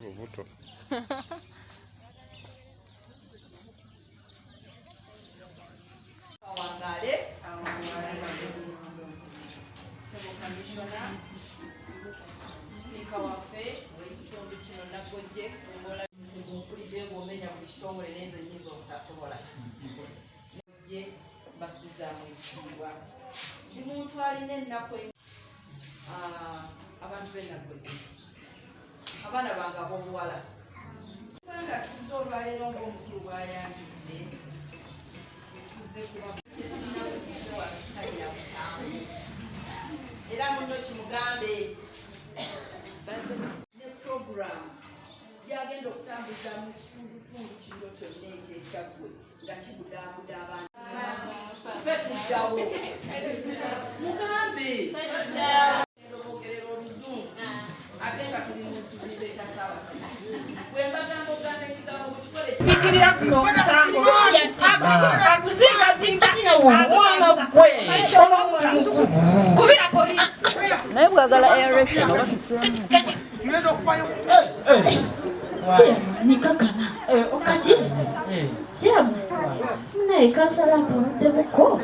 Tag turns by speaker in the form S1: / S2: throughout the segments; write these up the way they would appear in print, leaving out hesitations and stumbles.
S1: Vuto.
S2: Speaker waffe w'ekitundu kino Nagojje mpulidde ng'omenya buli kitongole n'enze nnyinza obutasobola Nagojje bassizaamu ekitiibwa ndi muntu alina ennaku abantu b'e Nagojje abaana bange ab'obuwala nga tuzze olwaleero ng'omukulu bw'ayambidde tuzze kuba tetulina kutuzze wabisayira busanvu era muno kimugambe ne program gyagenda okutambuza mu kitundutundu kino kyonna ekyekyagwe nga kibudaabuda abantu ffe tuddawo mugambe obogerera oluzungu ate nga tuli mu kizimbe ekya Ssaabasajja bwe mbagamba ogamba ekigambo mukikole
S3: bikirira kuno omusango akuzingazinga
S4: omwana gwe ono omuntu mukulu
S3: kubira poliisi
S5: naye bwagala erection oba tuseemu
S6: nikakana kati kyamu naye kansala mpuluddemukko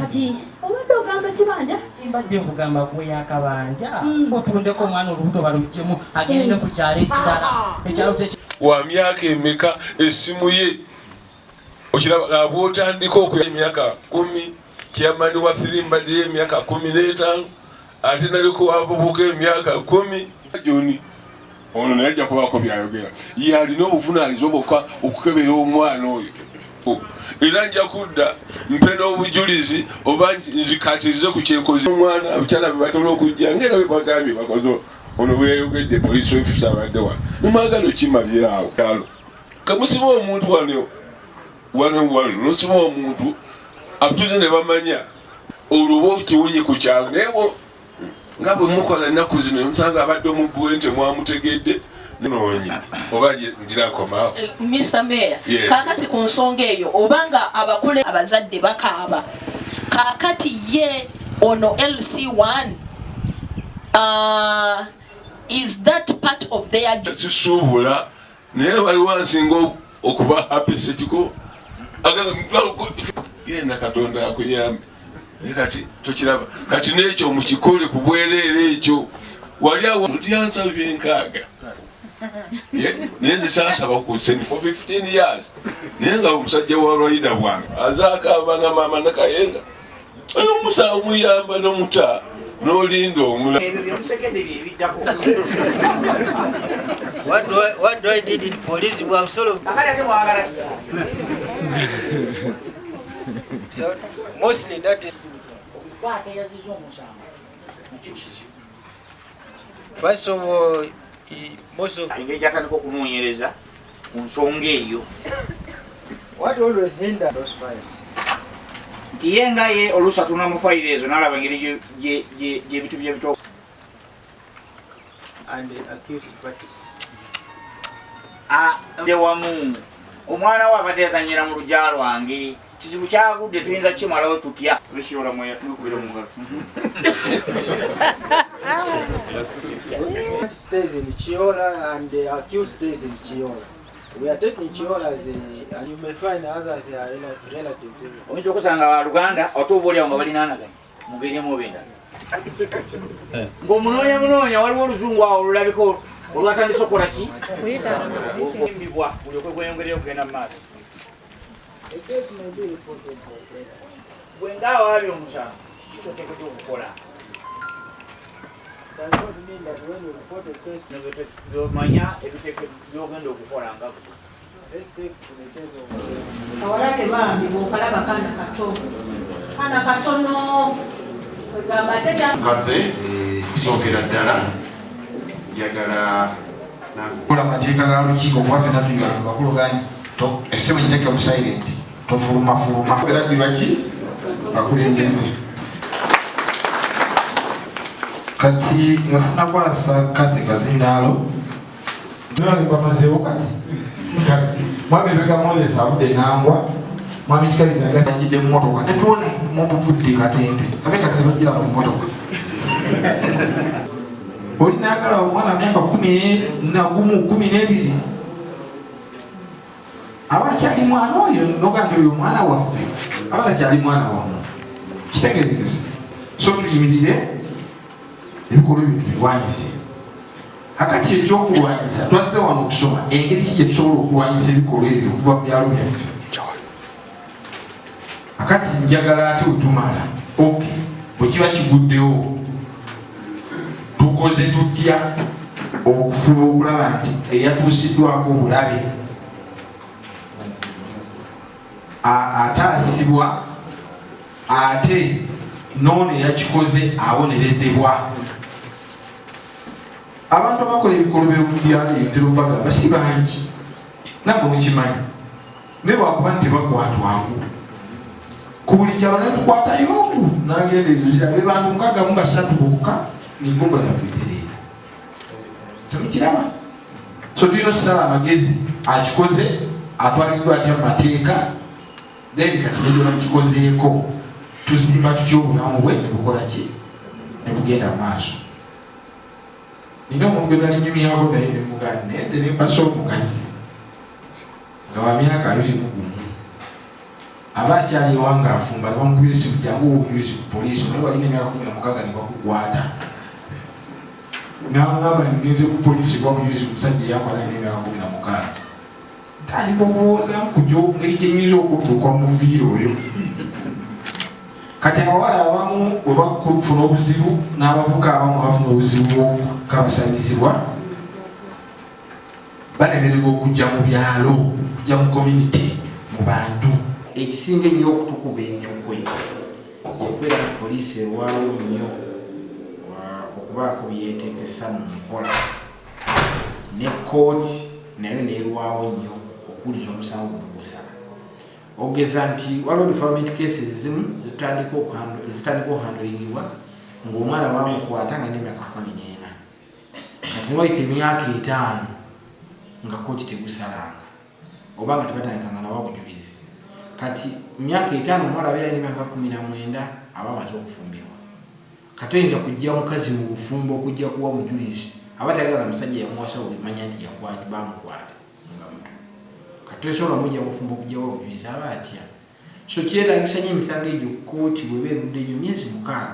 S6: kati obadde ogamba kibanja
S4: mbadde nkugamba kweyakabanja otundeko omwana olubuto balugjemu agende ku kyalo ekirala ekyalo
S1: Wa myaka emeka essimu ye okiraba bw'otandika okuya emyaka 10 kyamani wa 3 mbadde emyaka 15 ate naliko abavubuka emyaka 10 Joni ono naye ajja kubaako byayogera ye alina obuvunaanyizibwa bwokka okukebera omwana oyo era nja kudda mpe n'obujulizi oba nzikatirize ku kyenkozi omwana abakyala be batola okujja ngera bwe bagambye bakoze ono bwe yayogedde poliisi ofisa abadde wano nimwagala okimalira awo kyalo kamusiba omuntu wano nosiba omuntu abatuze ne bamanya olwoba okiwunyi ku kyalo naye nga bwe mukola ennaku zino musanga abadde omubbuwe nti mwamutegedde noonya oba ndirakomawo
S3: Mr. Mayor kakati ku nsonga eyo obanga abakule abazadde bakaaba kakati ye ono LC1 is that part of their
S1: kisuubula naye waliwo nsinga okuba happy sekiko yena Katonda akuyambe naye kati tokiraba kati n'ekyo mukikole ku bwereere ekyo wali awo mutyansabye enkaaga naye nze saasaba ku seni for 15 years naye nga omusajja wa lwayida bwange azaakaabanga maama nakayenga oyo omusawo muyamba n'omuta n'olinda omula
S7: What do I did in police? Well, so mostly that is. First of all, most of. What always hinder those files?
S8: Tiyenga ye olusa tuna mu file ezo nalaba ngeri je bitu bye bito
S7: And the accused party.
S8: De wamu omwana wa batezanyira mu lujalo wange kizibu kyagudde tuyinza kimalawo tutya bishirola moya tukubira mu ngalo
S7: Stays in Chiola and the accused stays in Chiola. We are taking Chiola as and you may find others are relatives.
S8: Oyinza okusanga Waluganda otubolya nga balinanaga mugeri mubenda ng'omunoonya waliwo oluzungu awo olulabiko olwatandise okukola ki mbibwa buli okweyongereyo okugenda mu maaso bwe ngaawo ali omusango kyoteekedde okukola byomanya byogenda okukola nga
S2: kawalake bambi bw'okalaba kaana katono egamba
S9: kaze sookera ddala njagala
S10: nakola amateeka ga lukiiko kuba fena tuli bantu bakulu gani ekitemo kiteke omusilent tofulumafuluma era tuli baki bakulembeze kati nga sinakwasa kate kazindaalo nolale bamazeewo kati mwami lwega Moses avudde nangwa mwami kikaliza gasajidde mu motoka netuone mubuvudde katente abe katente bagira mu motoka oli nayagala omwana myaka 12 aba akyali mwana oyo nogamba oyo mwana waffe aba akyali mwana wamu kitegerekese so tuyimirire ebikolwa ebyo tubirwanyise akati ekyokulwanyisa twazze wano okusoma engeri ki gye tusobola okulwanyisa ebikolwa ebyo okuva mu byalo byaffe akati njagala ate wetumala ok bwekiba kiguddewo tukoze tutya okufuba okulaba nti eyatuusiddwako obulabe ataasibwa ate noono eyakikoze abonerezebwa abantu abakola ebikolwa byalo eyo bagamba si bangi nabwe mukimanyi naye bwakuba nti tebakwatwangu ku buli kyalo netukwatayo oku nagenda ebizira be bantu 63 bokka nigombula yaviireera temukiraba so tulina okusala amagezi akikoze atwaliddwa atya mu mateeka then kati nebyo bakikozeeko tuzimba tutya obulamu bwe nebukola ki nebugenda mu maaso nina omuntu gwe nali nyumyako naye nemugani naye nze nembasa omukazi nga wa myaka 21 aba akyali ewanga afumba nebamukubira esimu jangu obujulizi ku poliisi naye walina emyaka 16 nebakukwata nangamba ngenze ku poliisi babujulizi musajja eyakwata n'emyaka 16 tandika okulowoozamu kujja ngeri gyenyinza okutuuka muviiri oyo kati abawala abamu webakufuna obuzibu n'abavuka abamu abafuna obuzibu bwokukabasanyizibwa banemererwa okujja mu byalo kujja mu community mu bantu
S4: ekisinga ennyo okutukuba enkyukwe yekwera ku poliisi erwawo nnyo okubaako byeteekesa mu nkola ne kooti nayo neerwawo nnyo okuwuliza omusango guno gusala ogeza nti waliwo development cases ezimu zitandika okuhandulingibwa ng'omwana bamukwata nga n'emyaka 14 kati niwayita emyaka 5 nga kooti tegusalanga oba nga tebatandikanga nawo bujulizi kati myaka 5 omwana abeera n'emyaka 19 aba amaze okufumbirwa kati oyinza kujja mukazi mu bufumbo okujja kuwa mujulizi aba tayagala musajja yamuwasa olimanya nti yakwati bamukwate nga muto kati osobola mujja mufumbo okujjawo obujulizi aba atya so kyetagisa nnyo emisango egyo kooti bweba erudde nnyo myezi 6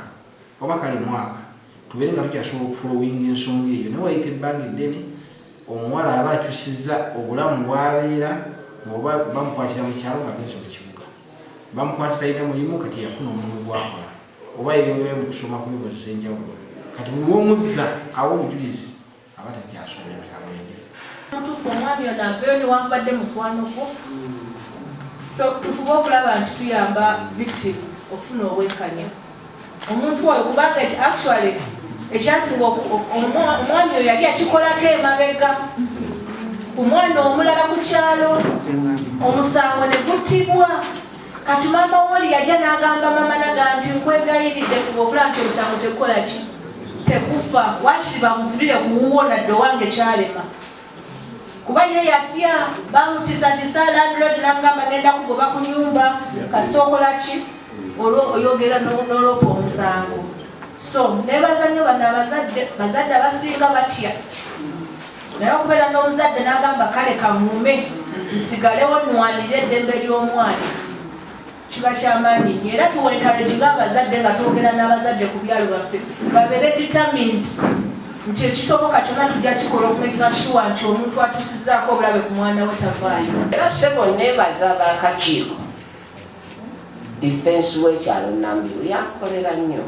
S4: oba kale mwaka tubeere nga tukyasobola okufolowinga ensonga eyo naye wayita ebbanga eddene omuwala aba akyusizza obulamu bwabeera oba bamukwatira mu kyalo nga agenze mu kibuga bamukwatira alina mulimu kati yafuna omulimu gwakola oba yebyongerayo mu kusoma ku level ez'enjawulo kati buli w'omuzza awa obujulizi aba takyasobola emisango egifu
S3: mutuufu omwami ono aveeyo newambadde mukwano gwo so tufube okulaba nti tuyamba victims okufuna obwenkanya omuntu oyo kubanga actually ekyasinga omwami oyo yali akikolako emabega omwana omulala ku kyalo omusango ne guttibwa kati mama woli yajja n'agamba mama naga nti nkwegayiridde fuba okulaba nti omusango tegukola ki tegufa wakiri bamuzibire ku wuwo nadde owange kyalema kuba ye yatya bamutisatisa landlord nagamba ngenda kugoba ku nyumba kasookola ki oyogera nolopa omusango so nebaza nnyo bano bazadde abasinga batya naye okubeera n'omuzadde n'agamba kale kamuume nsigalewo nwanire eddembe ly'omwana kiba kyamaanyi nnyo era tuwenkalegi ng'abazadde nga twogera n'abazadde ku byalo baffe babeere determined nti ekisoboka kyonna tujja kikola okumakinga sure nti omuntu atuusizaako obulabe ku mwana we tavaayo
S11: era sebo neebaza abakakiiko defense w'ekyalo Nambiru yakolera nnyo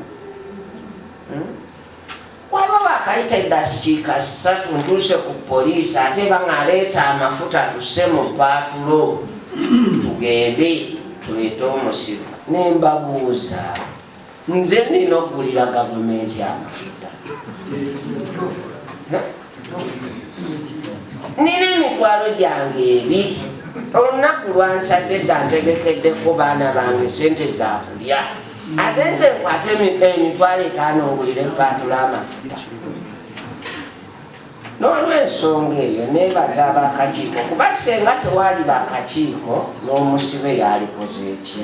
S11: waba bakayita eddakiika 3 ntuuse ku poliisi ate bangaleeta amafuta tusse mu paatulo tugende tuleete omusiru nembabuuza nze nina okugulira gavumenti amafuta nina emitwalo gyange 2 olunaku lwansaze dda ntegekeddeko baana bange sente zakulya ate nze nkwate emitwalo 5 ngulire epaatula amafuta n'olw'ensonga eyo neebaza abakakiiko kuba senga tewaali bakakiiko n'omusibe yalikoze eki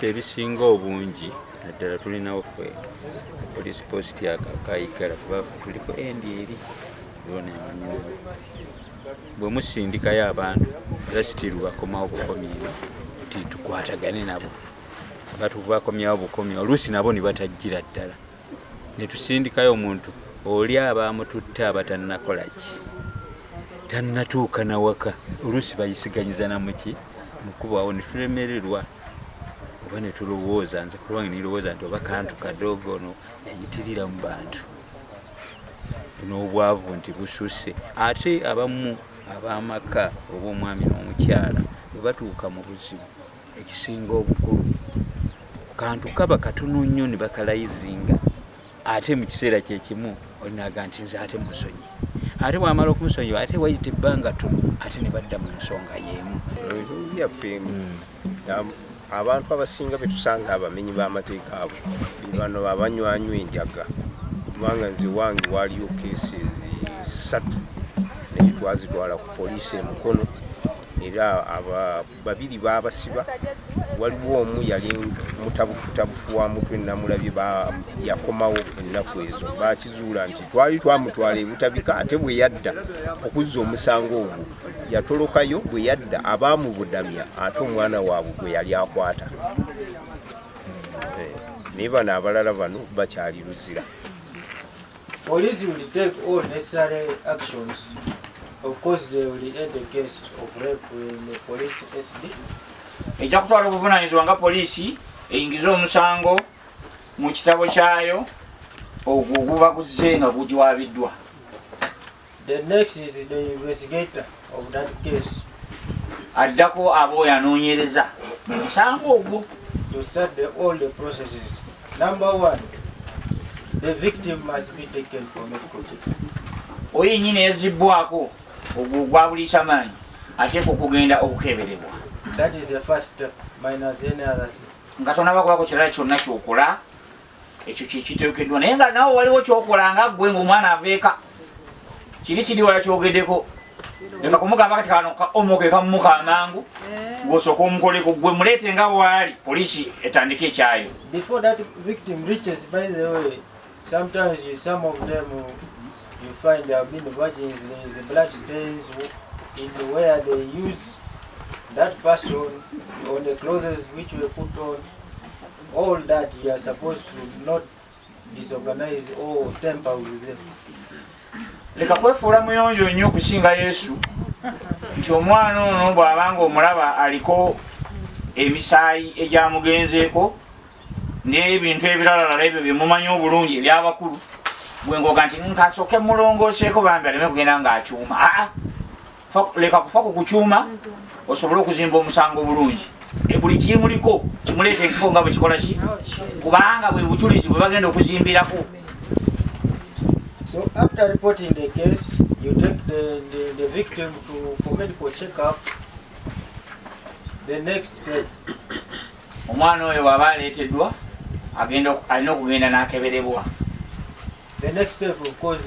S12: ebisinga obungi naddala tulinawo ffe police post akakayigala kuba tuliko endi eri zona emanyinawo bwe musindikayo abantu era sitiru bakomawo bukomyewo ti tukwatagane nabo batubakomyawo bukomye oluusi nabo ne batajjira ddala ne tusindikayo omuntu oli abamututte abatannakola ki tannatuuka nawaka oluusi bayisiganyiza namuki mukubawo ne tulemererwa oba ne tulowooza nze kulwange nirowooza nti oba kantu kadogo ono yayitirira mu bantu n'obwavu nti bususse ate abamu ab'amaka oba omwami n'omukyala bwe batuuka mu buzibu ekisinga obukulu kantu kaba katono nnyo ne bakalayizinga ate mu kiseera kyekimu olinaga nti nze ate musonyi ate bwamala okumusonyiwa ate wayita ebbanga tono ate ne badda mu nsonga y'emu
S13: byaffe abantu abasinga betusanga abamenyi b'amateeka abo bano abanywanyu enjaga kubanga nze wange waliyo keesi 3 naye twazitwala ku poliisi e Mukono era babiri babasiba waliwo omu yali mutabufutabufu wa mutwe namulabye yakomawo ennaku ezo bakizuula nti twali twamutwala ebutabika ate bwe yadda okuzza omusango ogwo yatolokayo bwe yadda abaamubudamya ate omwana waabwe gwe yali akwata naye bano abalala bano bakyali luzira.
S7: Police will take all necessary actions. Of course, they will end the case of rape in the police SD.
S8: Ejja kutwala obuvunaanyizibwa nga poliisi eyingize omusango mu kitabo kyayo ogwo guba guzze nga gugiwabiddwa.
S7: The next is the investigator of that case.
S8: Addako abo yanoonyereza mu musango ogwo.
S7: To start all the processes. Number 1, the victim must be taken for medical treatment.
S8: Oyo yennyini ezibbwako ogwo gwabuliisa maanyi ateekwa okugenda okukeberebwa.
S7: That is the first step, minus any other thing.
S8: Nga tonabakubako kirala kyonna kyokola ekyo kyekitegekkeddwa naye nga nawe waliwo kyokola nga ggwe ng'omwana aveeka kiri siri wala kyogeddeko leka kumugamba kati kano omoke kamumuka amangu gw'osooka omukoleko gwe muleete nga bw'ali poliisi etandika ekyayo.
S7: Before that victim reaches, by the way, sometimes some of them you find there have been virgins, there is blood stains in where they use that person on the clothes which we put on. All that you are supposed to not disorganize or tamper with them.
S8: Leka kwefuula muyonjo nnyo okusinga Yesu nti omwana ono bw'abanga omulaba aliko emisaayi egyamugenzeeko n'ebintu ebirala ebyo byemumanyi obulungi ebyabakulu gwe ngoga nti nkasooke mulongooseeko bambi aleme kugenda ng'akyuma. Leka kufa ku kukyuma osobole okuzimba omusango bulungi. Buli kimuliko kimuleeteeko nga bwe kikola ki kubanga bwe bujulizi bwe bagenda okuzimbirako.
S7: So after reporting the case, you take the victim for medical checkup. The next step,
S8: omwana oyo bw'aba aleeteddwa alina okugenda n'akeberebwa.
S7: The next step, of course,